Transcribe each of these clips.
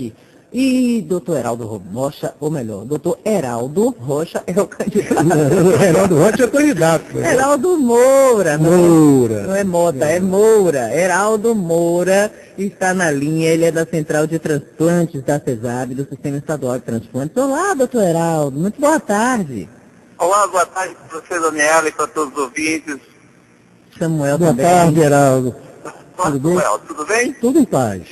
aqui. E doutor Heraldo Rocha, ou melhor, doutor Heraldo Rocha é o candidato. Heraldo Rocha é o candidato. Heraldo Moura. Não é Mota, é Moura. Heraldo Moura está na linha, ele é da Central de Transplantes da CESAB, do Sistema Estadual de Transplantes. Olá, doutor Heraldo, muito boa tarde. Olá, boa tarde para você, Daniela, e para todos os ouvintes. Samuel boa também. Boa tarde, Heraldo. Tudo bem? Samuel, tudo bem? Tudo em paz.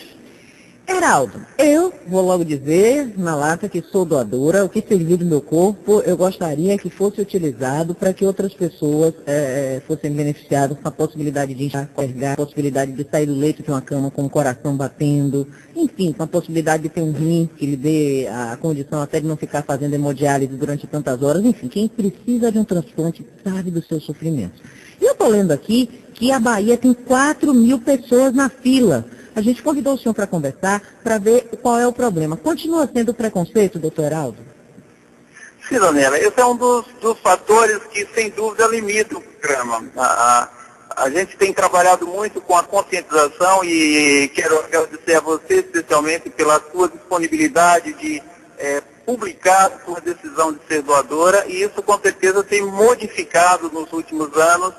Heraldo, eu vou logo dizer na lata que sou doadora, o que serviu do meu corpo eu gostaria que fosse utilizado para que outras pessoas fossem beneficiadas com a possibilidade de enxergar, a possibilidade de sair do leito de uma cama com o coração batendo, enfim, com a possibilidade de ter um rim que lhe dê a condição até de não ficar fazendo hemodiálise durante tantas horas, enfim, quem precisa de um transplante sabe do seu sofrimento. E eu estou lendo aqui que a Bahia tem 4.000 pessoas na fila. A gente convidou o senhor para conversar, para ver qual é o problema. Continua sendo preconceito, doutor Heraldo? Sim, Daniela, esse é um dos fatores que, sem dúvida, limitam o programa. A gente tem trabalhado muito com a conscientização e quero agradecer a você, especialmente, pela sua disponibilidade de publicar a sua decisão de ser doadora, e isso, com certeza, tem modificado nos últimos anos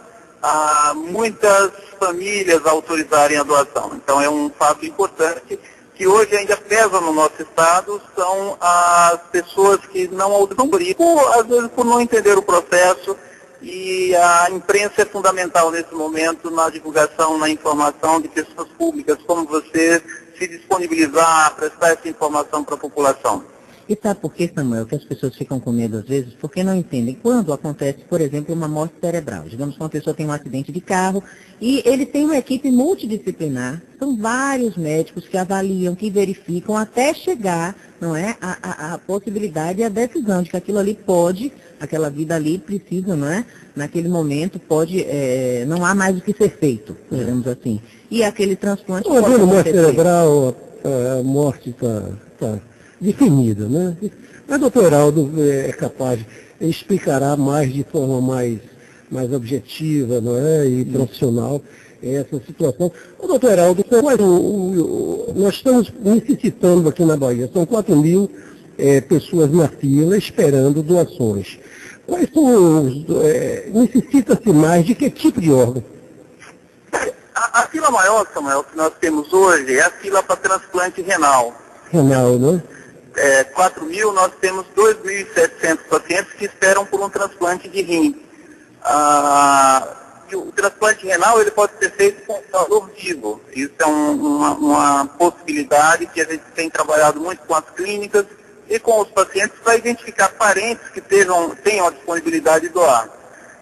muitas famílias autorizarem a doação. Então é um fato importante que hoje ainda pesa no nosso estado, são as pessoas que não autorizam, às vezes por não entender o processo, e a imprensa é fundamental nesse momento na divulgação, na informação de pessoas públicas, como você se disponibilizar a prestar essa informação para a população. E sabe por que, Samuel, que as pessoas ficam com medo às vezes? Porque não entendem. Quando acontece, por exemplo, uma morte cerebral, digamos que uma pessoa tem um acidente de carro e ele tem uma equipe multidisciplinar, são vários médicos que avaliam, que verificam até chegar, não é, a possibilidade e a decisão de que aquilo ali pode, aquela vida ali precisa, não é, naquele momento pode, não há mais o que ser feito, digamos assim. E aquele transplante pode uma morte ser cerebral, a morte está definida, né? Mas o doutor Heraldo é capaz, explicará mais de forma mais objetiva, não é? E profissional essa situação. O doutor Heraldo, nós estamos necessitando aqui na Bahia, são 4.000 pessoas na fila esperando doações. Quais são necessita-se mais de que tipo de órgão? A fila maior, Samuel, que nós temos hoje é a fila para transplante renal. Renal, né? 4.000, nós temos 2.700 pacientes que esperam por um transplante de rim. O transplante renal ele pode ser feito com doador vivo. Isso é uma possibilidade que a gente tem trabalhado muito com as clínicas e com os pacientes para identificar parentes que tenham a disponibilidade de doar.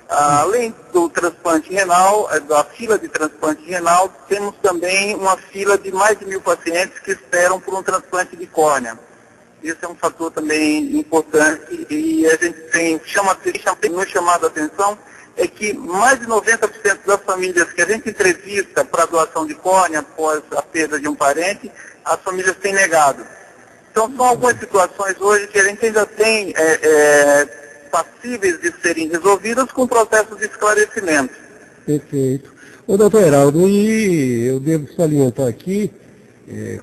Além do transplante renal, da fila de transplante renal, temos também uma fila de mais de 1.000 pacientes que esperam por um transplante de córnea. Isso é um fator também importante e a gente tem nos chamado a atenção é que mais de 90% das famílias que a gente entrevista para doação de córnea após a perda de um parente, as famílias têm negado. Então são algumas situações hoje que a gente ainda tem passíveis de serem resolvidas com processos de esclarecimento. Perfeito. Ô doutor Heraldo, e eu devo salientar aqui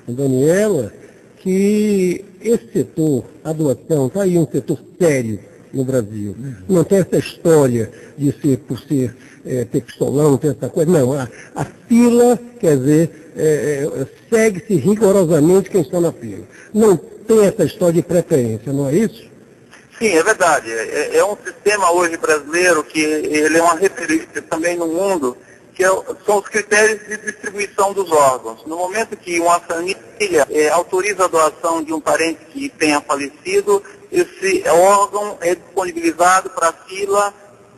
com Daniela que esse setor, a doação, está aí um setor sério no Brasil. Não tem essa história de ser por ser ter pistolão, não tem essa coisa. Não, a fila, quer dizer, segue-se rigorosamente quem está na fila. Não tem essa história de preferência, não é isso? Sim, é verdade. É um sistema hoje brasileiro que ele é uma referência também no mundo, que são os critérios de distribuição dos órgãos. No momento que uma família autoriza a doação de um parente que tenha falecido, esse órgão é disponibilizado para a fila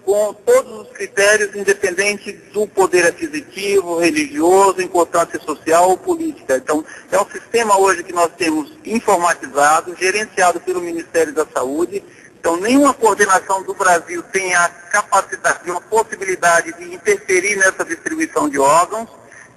com todos os critérios, independente do poder aquisitivo, religioso, importância social ou política. Então, é um sistema hoje que nós temos informatizado, gerenciado pelo Ministério da Saúde. Então, nenhuma coordenação do Brasil tem a capacidade, uma possibilidade de interferir nessa distribuição de órgãos.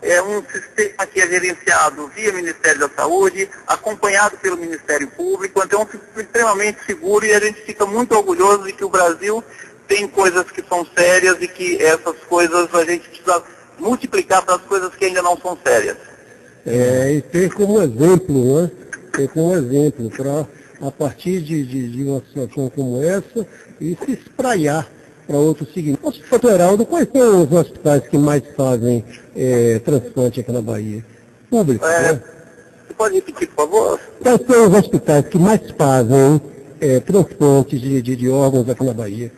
É um sistema que é gerenciado via Ministério da Saúde, acompanhado pelo Ministério Público. Então, é um sistema extremamente seguro e a gente fica muito orgulhoso de que o Brasil tem coisas que são sérias e que essas coisas a gente precisa multiplicar para as coisas que ainda não são sérias. E ter como exemplo, né, como exemplo, para, a partir de uma situação como essa, e se espraiar para outros segmentos. Doutor Heraldo, quais são os hospitais que mais fazem transplante aqui na Bahia? Público, né? Você pode repetir, por favor? Quais são os hospitais que mais fazem transplantes de órgãos aqui na Bahia?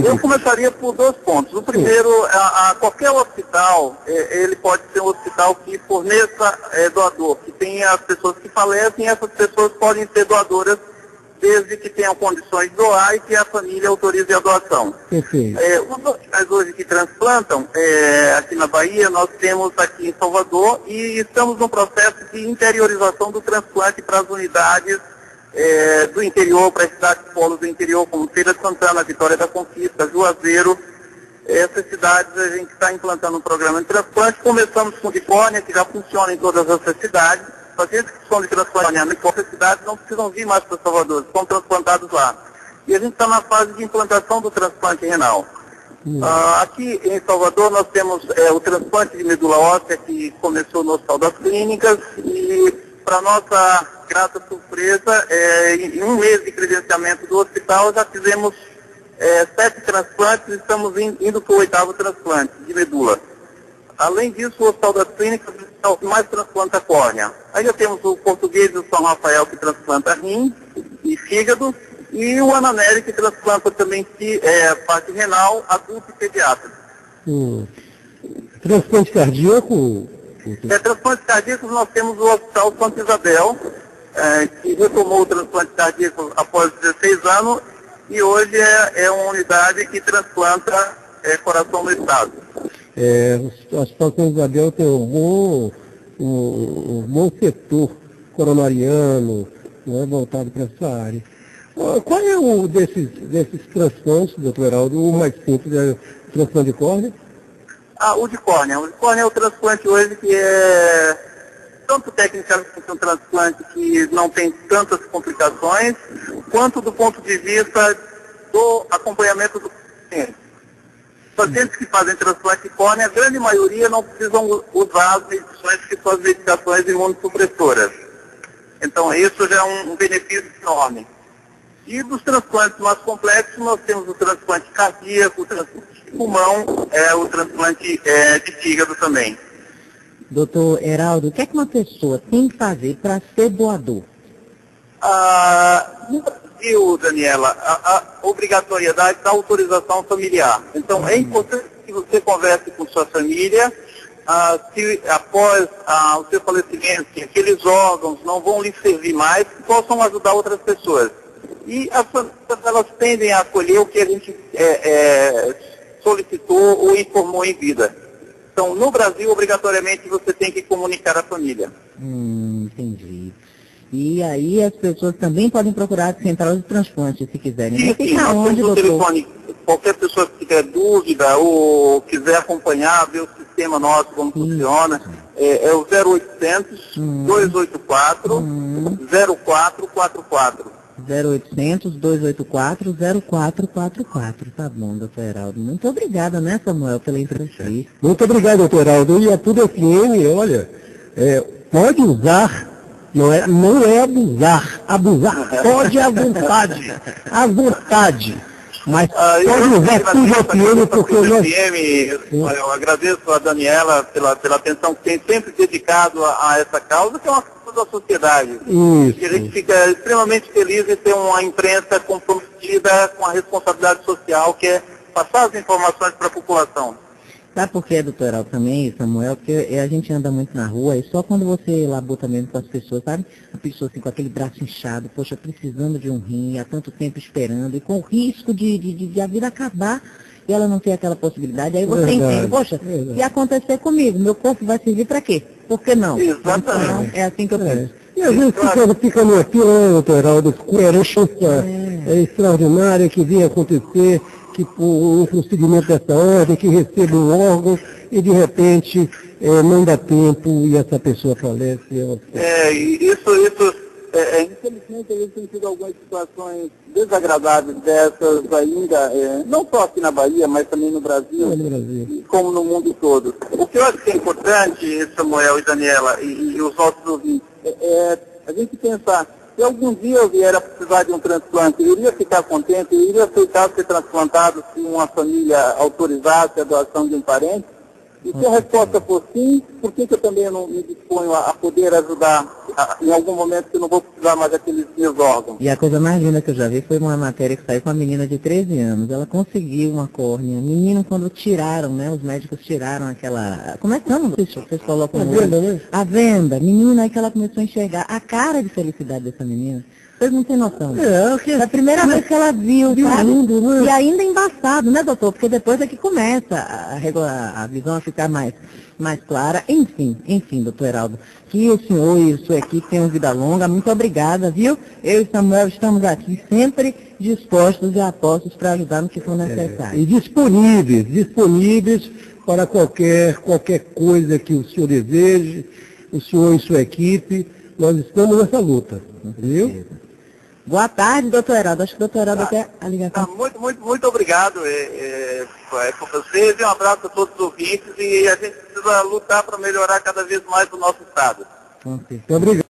Eu começaria por 2 pontos. O primeiro, qualquer hospital, ele pode ser um hospital que forneça doador, que tenha as pessoas que falecem, e essas pessoas podem ser doadoras desde que tenham condições de doar e que a família autorize a doação. Os hospitais hoje que transplantam, aqui na Bahia, nós temos aqui em Salvador, e estamos no processo de interiorização do transplante para as unidades do interior, para as cidades polos do interior, como Feira de Santana, Vitória da Conquista, Juazeiro. Essas cidades a gente está implantando um programa de transplante. Começamos com Vicórnia, que já funciona em todas essas cidades. Pacientes que são de transplante em qualquer cidade não precisam vir mais para Salvador, são transplantados lá. E a gente está na fase de implantação do transplante renal. Aqui em Salvador nós temos o transplante de medula óssea, que começou no Hospital das Clínicas, e para nossa grata surpresa, em 1 mês de credenciamento do hospital já fizemos 7 transplantes e estamos indo para o 8º transplante de medula. Além disso, o Hospital das Clínicas é o que mais transplanta córnea. Aí já temos o Português do São Rafael, que transplanta rim e fígado, e o Ananeri, que transplanta também parte renal, adulto e pediátrico. Transplante cardíaco? Transplante cardíaco, nós temos o Hospital Santa Isabel, que retomou o transplante cardíaco após 16 anos, e hoje é uma unidade que transplanta coração no estado. O Hospital Santa Isabel tem um bom setor coronariano, né, voltado para essa área. Qual é o desses transplantes, doutor Heraldo, o mais simples, é o transplante de córnea? O de córnea. O de córnea é o transplante hoje que é tanto tecnicamente um transplante que não tem tantas complicações, quanto do ponto de vista do acompanhamento do paciente. Os pacientes que fazem transplante de córnea, a grande maioria não precisam usar as medicações que são as medicações imunossupressoras. Então isso já é um benefício enorme. E dos transplantes mais complexos, nós temos o transplante cardíaco, o transplante de pulmão, o transplante de fígado também. Doutor Heraldo, o que é que uma pessoa tem que fazer para ser doador? No Brasil, Daniela, a obrigatoriedade da autorização familiar. Então, é importante que você converse com sua família, se após o seu falecimento, que aqueles órgãos não vão lhe servir mais, que possam ajudar outras pessoas. E as famílias, elas tendem a acolher o que a gente solicitou ou informou em vida. Então, no Brasil, obrigatoriamente, você tem que comunicar à família. Entendi. E aí as pessoas também podem procurar a central de transplante, se quiserem. Sim, nós temos o telefone. Qualquer pessoa que tiver dúvida ou quiser acompanhar, ver o sistema nosso, como funciona, é o 0800 284 0444. 0800 284 0444. Tá bom, doutor Heraldo. Muito obrigada, né, Samuel, pela entrevista. Muito obrigado, doutor Heraldo. E a Tudo FM, olha, pode usar, não é abusar. Abusar pode à vontade. À vontade. Mas pode usar Tudo FM, porque eu agradeço a Daniela pela atenção que tem sempre dedicado a essa causa, que é uma causa da sociedade. Isso. E a gente fica extremamente feliz de ter uma imprensa comprometida com a responsabilidade social, que é passar as informações para a população. Sabe por que, doutor Heraldo, também, Samuel? Porque a gente anda muito na rua e só quando você labuta mesmo com as pessoas, sabe? A pessoa assim com aquele braço inchado, poxa, precisando de um rim, há tanto tempo esperando, e com o risco de a vida acabar e ela não ter aquela possibilidade. Aí você entende, poxa, se acontecer comigo, meu corpo vai servir para quê? Por que não? Exatamente. Então, é assim que eu penso. E às vezes fica no aqui, né, doutor Heraldo, coerência extraordinária que vem acontecer, que por um procedimento dessa ordem, que recebe um órgão e de repente não dá tempo e essa pessoa falece. Infelizmente a gente tem tido algumas situações desagradáveis dessas ainda, não só aqui na Bahia, mas também no Brasil, como no mundo todo. O que eu acho que é importante, Samuel e Daniela, e os nossos ouvintes, A gente pensar, se algum dia eu vier a precisar de um transplante, eu iria ficar contente, eu iria aceitar ser transplantado se uma família autorizasse a doação de um parente? E se a resposta for sim, por que eu também não me disponho a poder ajudar em algum momento que eu não vou precisar mais daqueles meus órgãos? E a coisa mais linda que eu já vi foi uma matéria que saiu com uma menina de 13 anos. Ela conseguiu uma córnea. Menino, quando tiraram, né? Os médicos tiraram aquela... Como é que chama? Vocês colocam... A venda, né? A venda. Menina, aí que ela começou a enxergar a cara de felicidade dessa menina. Vocês não têm noção. É a primeira vez que ela viu, sabe? Né? E ainda embaçado, né, doutor? Porque depois é que começa a visão a ficar mais clara. Enfim, doutor Heraldo, que o senhor e sua equipe tenham vida longa. Muito obrigada, viu? Eu e Samuel estamos aqui sempre dispostos e apostos para ajudar no que for necessário. E disponíveis para qualquer coisa que o senhor deseje, o senhor e sua equipe. Nós estamos nessa luta, viu? Boa tarde, doutor Heraldo. Acho que o doutor Heraldo quer a ligação. Muito obrigado por vocês e um abraço a todos os ouvintes, e a gente precisa lutar para melhorar cada vez mais o nosso estado. Muito obrigado.